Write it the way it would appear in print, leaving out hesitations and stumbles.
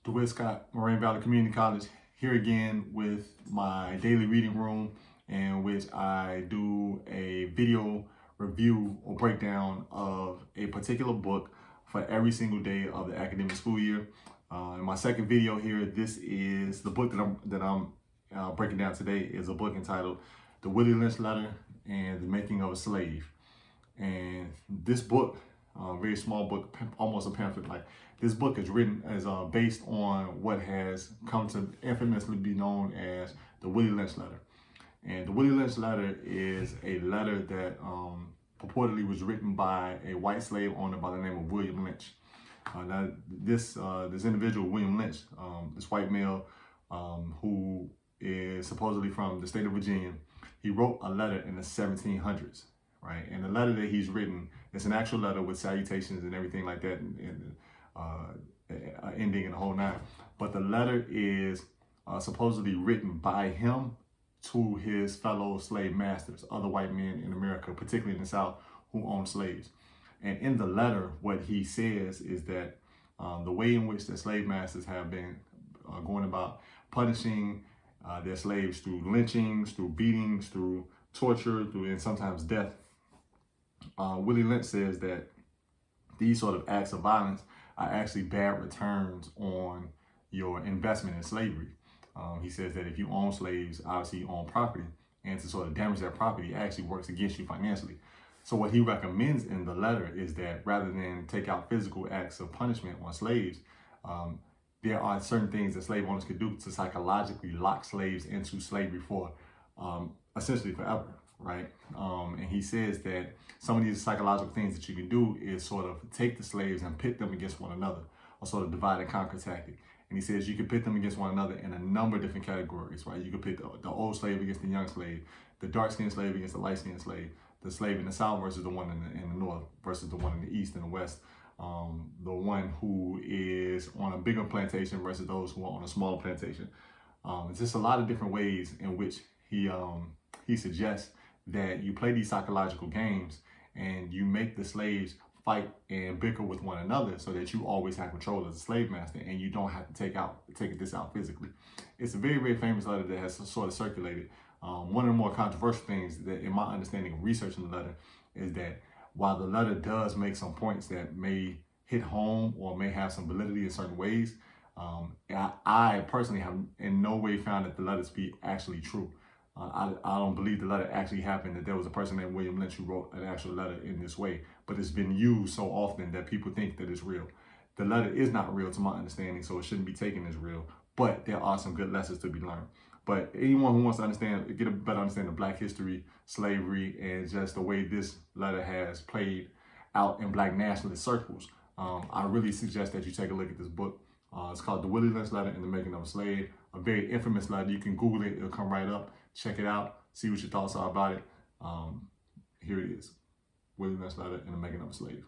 DeWitt Scott, Moraine Community College, here again with my daily reading room, in which I do a video review or breakdown of a particular book for every single day of the academic school year. In my second video here, this is the book that I'm breaking down today is a book entitled The Willie Lynch Letter and the Making of a Slave. And this book, very small book, almost a pamphlet like. This book is written as based on what has come to infamously be known as the Willie Lynch Letter. And the Willie Lynch Letter is a letter that purportedly was written by a white slave owner by the name of William Lynch. Now, this individual, William Lynch, this white male who is supposedly from the state of Virginia, he wrote a letter in the 1700s, right? And the letter that he's written, it's an actual letter with salutations and everything like that, and ending in the whole nine. But the letter is supposedly written by him to his fellow slave masters, other white men in America, particularly in the South, who owned slaves. And in the letter, what he says is that the way in which the slave masters have been going about punishing their slaves through lynchings, through beatings, through torture, and sometimes death. Willie Lynch says that these sort of acts of violence are actually bad returns on your investment in slavery. He says that if you own slaves, obviously you own property, and to sort of damage that property actually works against you financially. So what he recommends in the letter is that rather than take out physical acts of punishment on slaves, there are certain things that slave owners could do to psychologically lock slaves into slavery for essentially forever, right? And he says that some of these psychological things that you can do is sort of take the slaves and pit them against one another, or sort of divide and conquer tactic. And he says you can pit them against one another in a number of different categories, right? You could pit the old slave against the young slave, the dark-skinned slave against the light-skinned slave, the slave in the South versus the one in the North versus the one in the East and the West, the one who is on a bigger plantation versus those who are on a smaller plantation. It's just a lot of different ways in which he suggests that you play these psychological games and you make the slaves fight and bicker with one another so that you always have control as a slave master and you don't have to take this out physically. It's a very, very famous letter that has sort of circulated. One of the more controversial things that, in my understanding of researching the letter, is that while the letter does make some points that may hit home or may have some validity in certain ways, I personally have in no way found that the letter to be actually true. I don't believe the letter actually happened, that there was a person named William Lynch who wrote an actual letter in this way, but it's been used so often that people think that it's real. The letter is not real to my understanding, so it shouldn't be taken as real, but there are some good lessons to be learned. But anyone who wants to get a better understanding of Black history, slavery, and just the way this letter has played out in Black nationalist circles, I really suggest that you take a look at this book. It's called The Willie Lynch Letter and the Making of a Slave, a very infamous letter. You can Google it, it'll come right up. Check it out, see what your thoughts are about it. Here it is, Willie Lynch Letter and the Making of a Slave.